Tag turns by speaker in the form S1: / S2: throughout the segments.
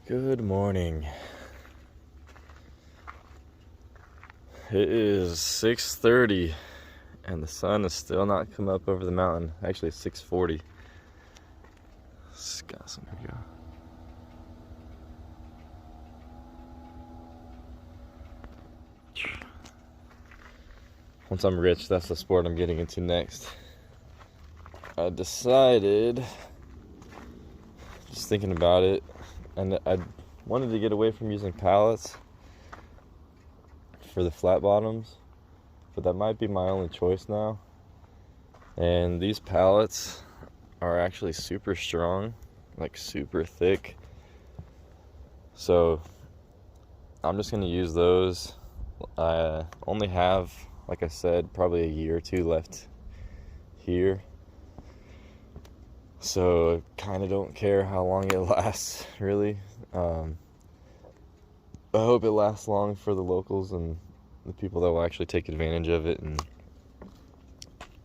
S1: Good morning. It is 6:30 and the sun is still not come up over the mountain. Actually, it's 6:40. Disgusting. Here we go. Once I'm rich, that's the sport I'm getting into next. I decided, just thinking about it, and I wanted to get away from using pallets for the flat bottoms, but that might be my only choice now. And these pallets are actually super strong, like super thick. So I'm just gonna use those. I only have, like I said, probably a year or two left here. So kind of don't care how long it lasts, really. I hope it lasts long for the locals and the people that will actually take advantage of it and,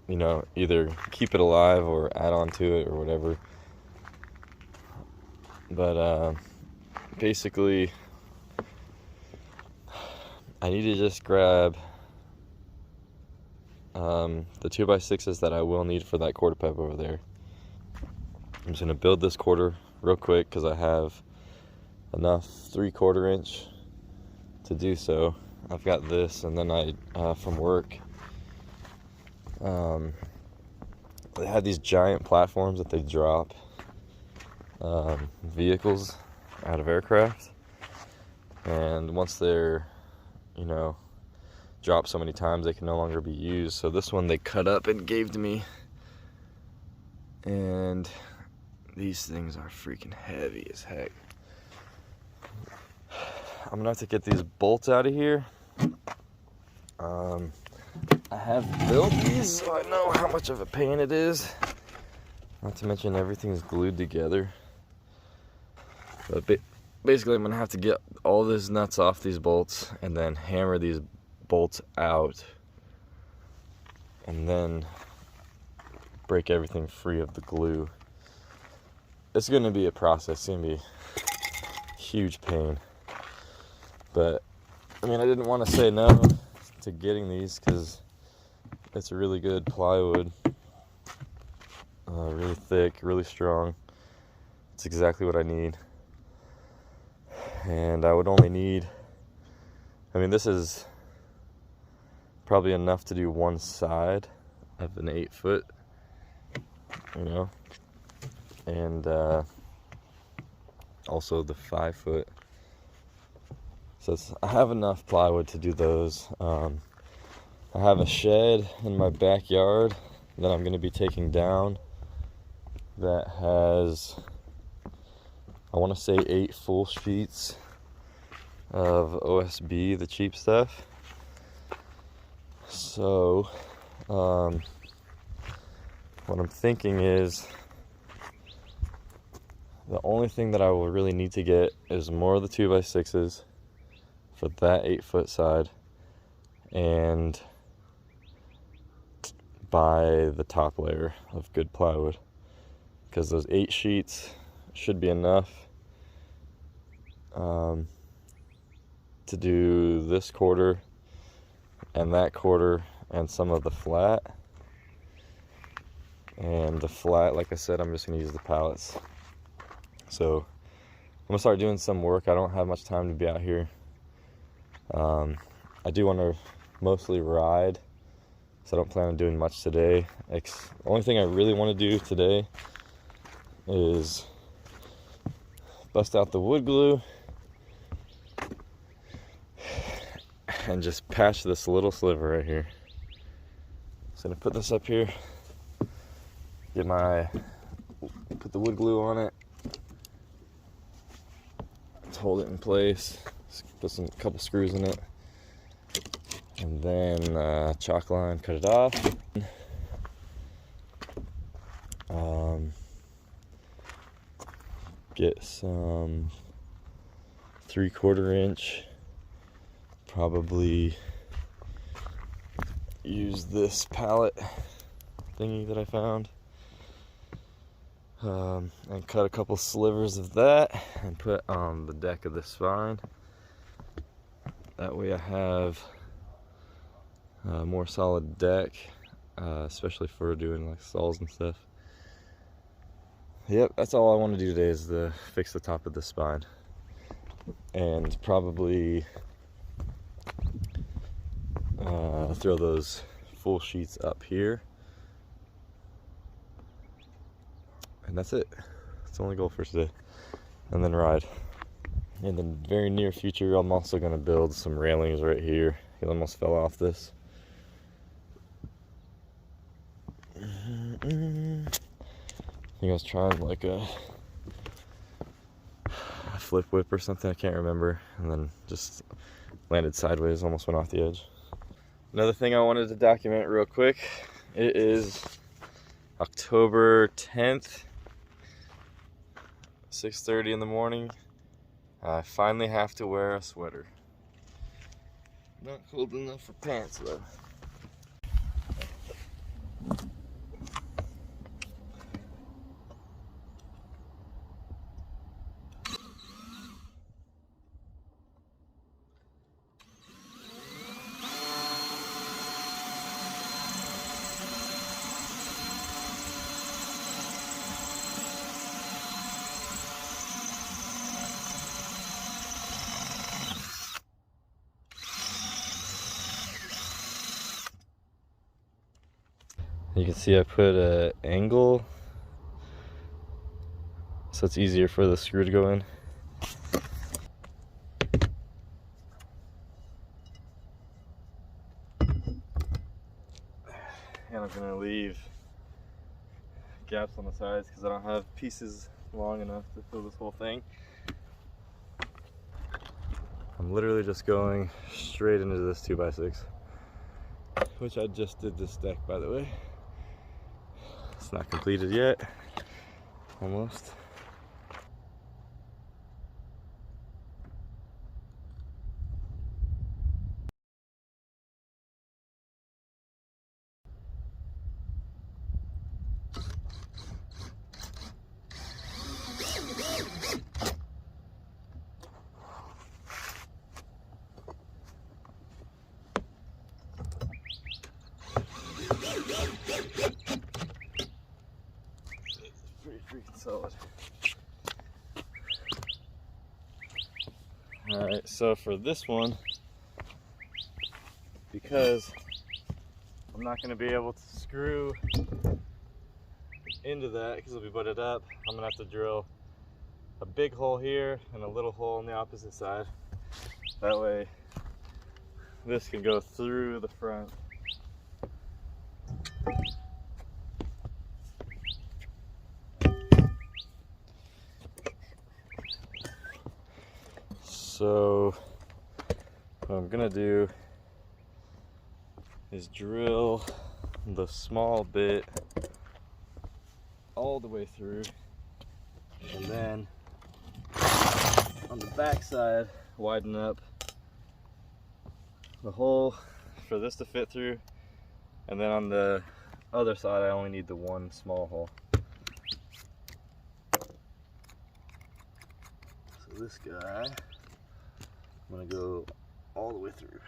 S1: you know, either keep it alive or add on to it or whatever. But basically, I need to just grab the 2x6s that I will need for that quarter pipe over there. I'm just going to build this quarter real quick because I have enough 3/4 inch to do so. I've got this, and then I from work, they have these giant platforms that they drop vehicles out of aircraft, and once they're, you know, dropped so many times they can no longer be used. So this one they cut up and gave to me, and these things are freaking heavy as heck. I'm gonna have to get these bolts out of here. I have built these, so I know how much of a pain it is. Not to mention everything's glued together. But basically I'm gonna have to get all these nuts off these bolts and then hammer these bolts out and then break everything free of the glue. It's gonna be a process. It's gonna be a huge pain. But I mean, I didn't want to say no to getting these because it's a really good plywood, really thick, really strong. It's exactly what I need. And I would only need, I mean, this is probably enough to do one side of an 8-foot, you know, and also the 5-foot. So I have enough plywood to do those. I have a shed in my backyard that I'm going to be taking down that has, I want to say, 8 full sheets of OSB, the cheap stuff. So what I'm thinking is the only thing that I will really need to get is more of the 2x6s for that 8-foot side, and buy the top layer of good plywood, because those 8 sheets should be enough to do this quarter and that quarter and some of the flat. And the flat, like I said, I'm just going to use the pallets. So I'm going to start doing some work. I don't have much time to be out here. I do want to mostly ride, so I don't plan on doing much today. The only thing I really want to do today is bust out the wood glue and just patch this little sliver right here. So I'm gonna put this up here, put the wood glue on it, let's hold it in place, put a couple screws in it, and then chalk line, cut it off. Get some 3/4 inch, probably use this pallet thingy that I found. and cut a couple slivers of that and put on the deck of the spine. That way I have a more solid deck, especially for doing like stalls and stuff. Yep, that's all I want to do today is fix the top of the spine. And probably throw those full sheets up here. And that's it. That's the only goal for today. And then ride. In the very near future, I'm also going to build some railings right here. It almost fell off this. I think I was trying like a flip whip or something, I can't remember. And then just landed sideways, almost went off the edge. Another thing I wanted to document real quick. It is October 10th, 6:30 in the morning. I finally have to wear a sweater. Not cold enough for pants though. You can see I put an angle so it's easier for the screw to go in. And I'm gonna leave gaps on the sides because I don't have pieces long enough to fill this whole thing. I'm literally just going straight into this 2x6, which I just did this deck, by the way. It's not completed yet, almost. Pretty freaking solid. Alright, so for this one, because I'm not going to be able to screw into that because it'll be butted up, I'm going to have to drill a big hole here and a little hole on the opposite side. That way this can go through the front. So what I'm gonna do is drill the small bit all the way through, and then on the back side widen up the hole for this to fit through, and then on the other side I only need the one small hole. So this guy, I'm gonna go all the way through.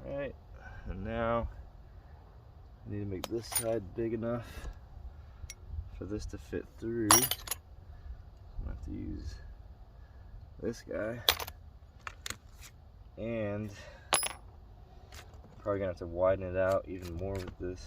S1: Alright, and now I need to make this side big enough for this to fit through. I'm gonna have to use this guy, and probably gonna have to widen it out even more with this.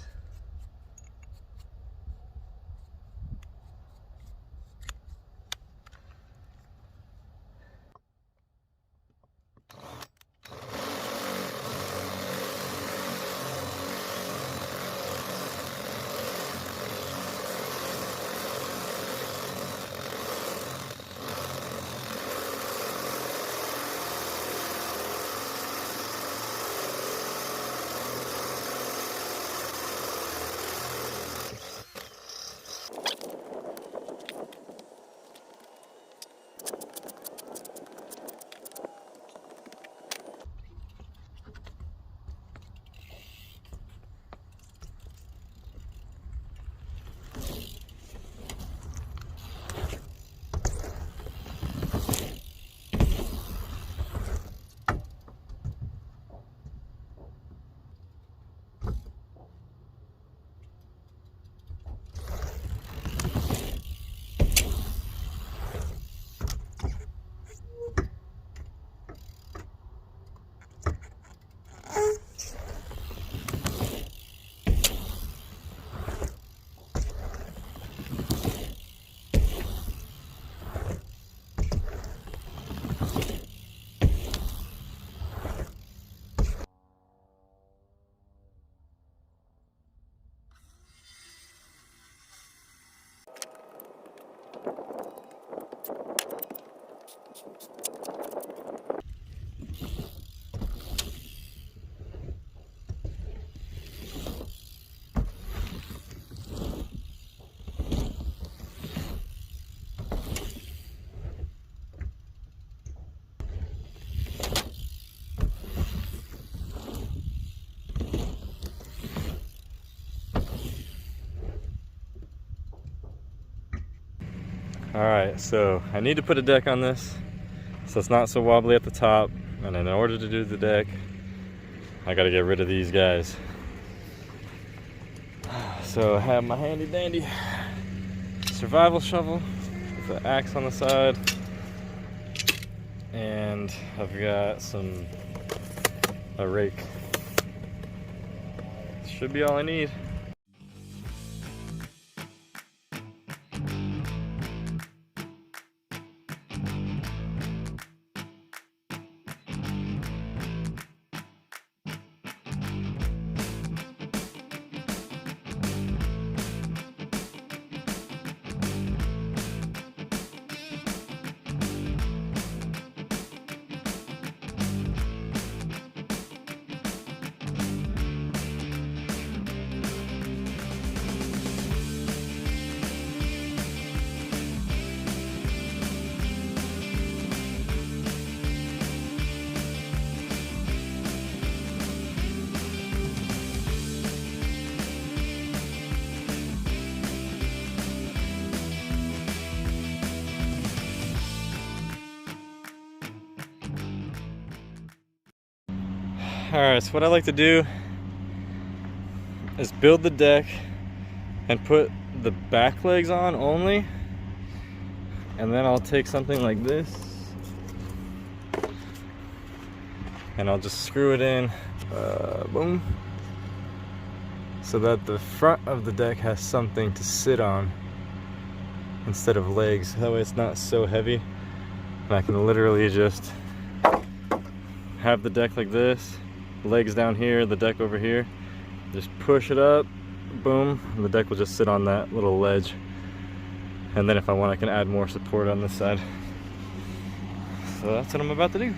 S2: Alright, so I need to put a deck on this so it's not so wobbly at the top, and in order to do the deck I gotta get rid of these guys. So I have my handy dandy survival shovel with an axe on the side, and I've got a rake. Should be all I need. Alright, so what I like to do is build the deck and put the back legs on only, and then I'll take something like this and I'll just screw it in, boom, so that the front of the deck has something to sit on instead of legs. That way it's not so heavy, and I can literally just have the deck like this, legs down here, the deck over here, just push it up, boom, and the deck will just sit on that little ledge. And then if I want, I can add more support on this side. So that's what I'm about to do.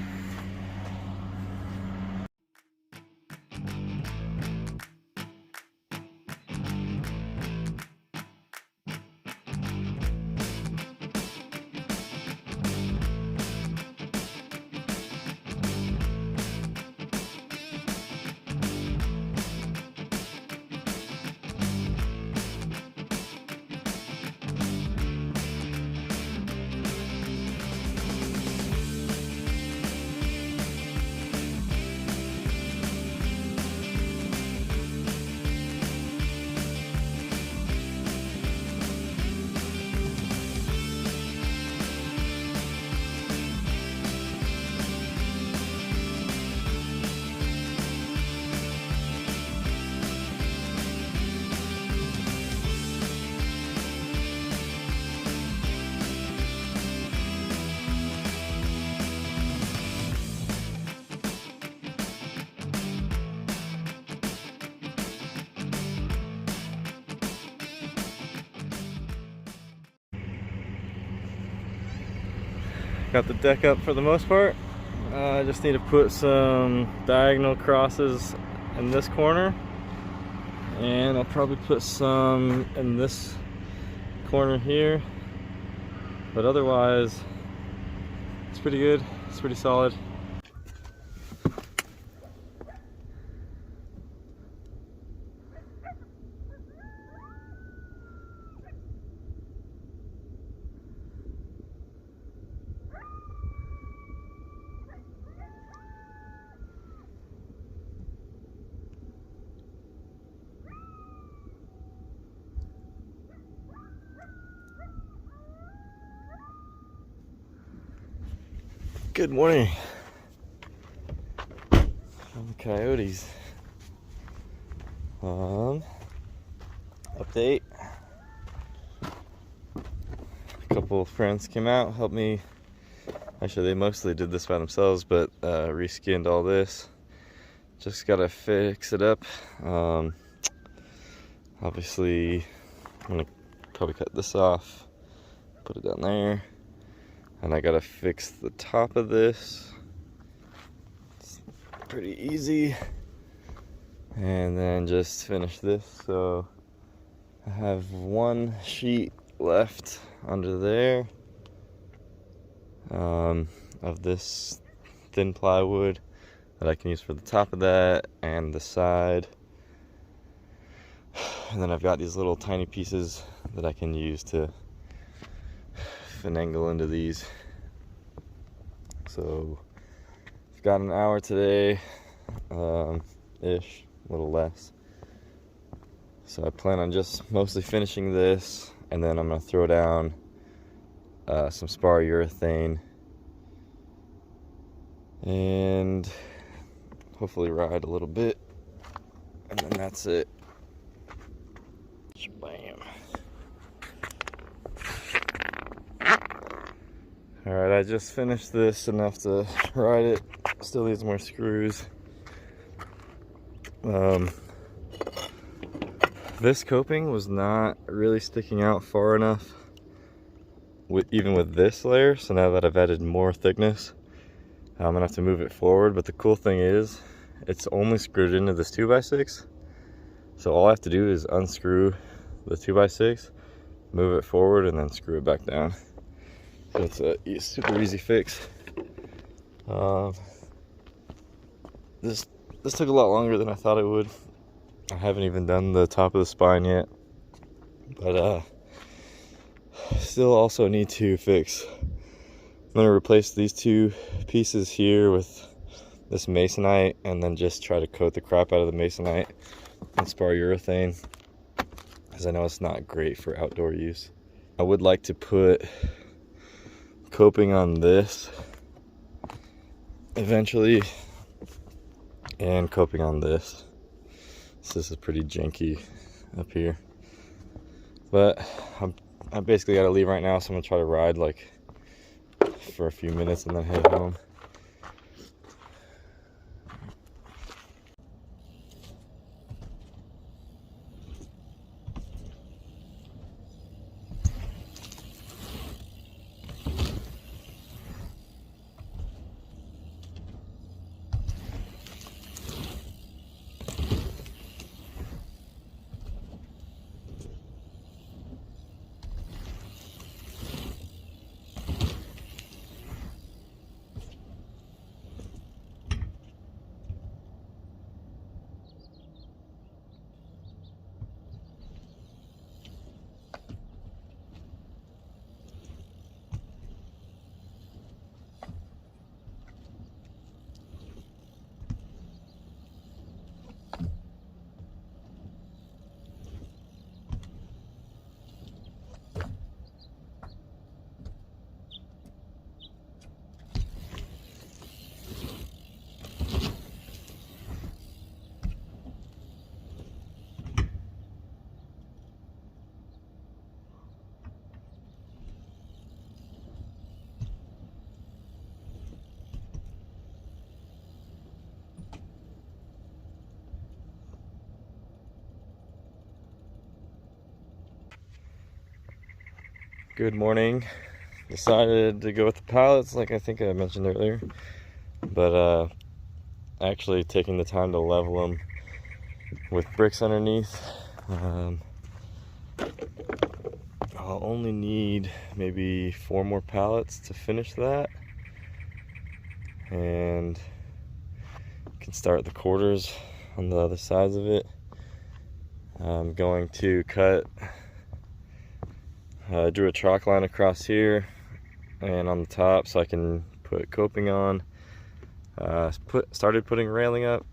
S2: Got the deck up for the most part. I just need to put some diagonal crosses in this corner, and I'll probably put some in this corner here, but otherwise it's pretty good, it's pretty solid. Good morning from the coyotes. Update. A couple of friends came out, helped me. Actually, they mostly did this by themselves, but reskinned all this. Just gotta fix it up. Obviously, I'm gonna probably cut this off, put it down there. And I gotta fix the top of this. It's pretty easy. And then just finish this. So I have one sheet left under there of this thin plywood that I can use for the top of that and the side. And then I've got these little tiny pieces that I can use to
S1: finagle into these. So I've got an hour today, ish, a little less. So I plan on just mostly finishing this, and then I'm gonna throw down some spar urethane and hopefully ride a little bit, and then that's it. Bam. Alright, I just finished this enough to ride it. Still needs more screws. This coping was not really sticking out far enough even with this layer, so now that I've added more thickness, I'm gonna have to move it forward. But the cool thing is it's only screwed into this 2x6, so all I have to do is unscrew the 2x6, move it forward, and then screw it back down. So it's a super easy fix. This took a lot longer than I thought it would. I haven't even done the top of the spine yet, but still also need to fix. I'm gonna replace these two pieces here with this masonite, and then just try to coat the crap out of the masonite and spar urethane, because I know it's not great for outdoor use. I would like to put coping on this eventually, and coping on this. So this is pretty janky up here, but I basically got to leave right now, so I'm gonna try to ride like for a few minutes and then head home. Good morning. Decided to go with the pallets like I think I mentioned earlier, but actually taking the time to level them with bricks underneath. I'll only need maybe 4 more pallets to finish that, and can start the quarters on the other sides of it. I'm going to cut, drew a chalk line across here and on the top so I can put coping on. Started putting railing up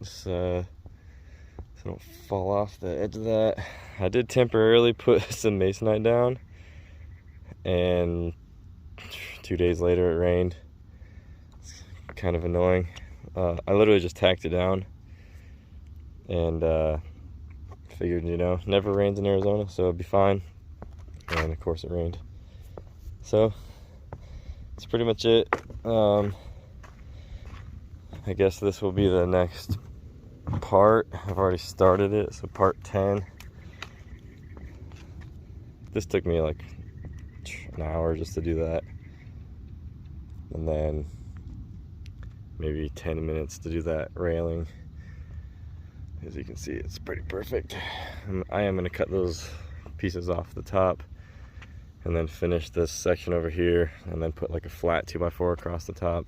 S1: so I don't fall off the edge of that. I did temporarily put some masonite down, and 2 days later it rained. It's kind of annoying. I literally just tacked it down and figured, you know, never rains in Arizona, so it'd be fine. And of course it rained. So that's pretty much it. I guess this will be the next part. I've already started it, so part 10. This took me like an hour just to do that, and then maybe 10 minutes to do that railing. As you can see, it's pretty perfect. I am going to cut those pieces off the top and then finish this section over here, and then put like a flat 2x4 across the top.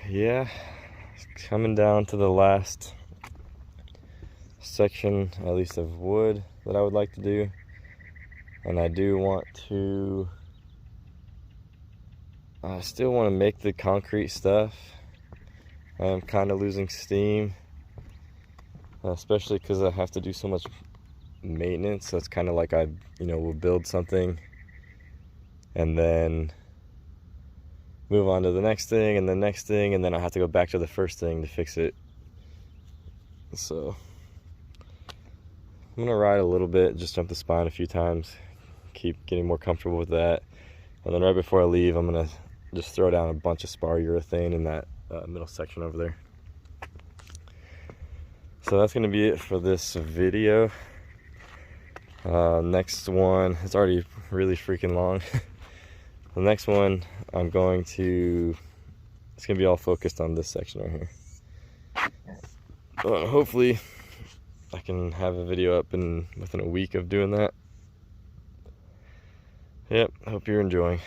S1: Yeah, it's coming down to the last section, at least of wood, that I would like to do. And I do want to, I still want to make the concrete stuff. I'm kind of losing steam, especially because I have to do so much maintenance. So it's kind of like I, will build something and then move on to the next thing and the next thing, and then I have to go back to the first thing to fix it. So I'm gonna ride a little bit, just jump the spine a few times, keep getting more comfortable with that. And then right before I leave, I'm gonna just throw down a bunch of spar urethane in that middle section over there. So that's gonna be it for this video. Next one, it's already really freaking long. The next one, it's gonna be all focused on this section right here. Hopefully I can have a video up within a week of doing that. Yep, hope you're enjoying.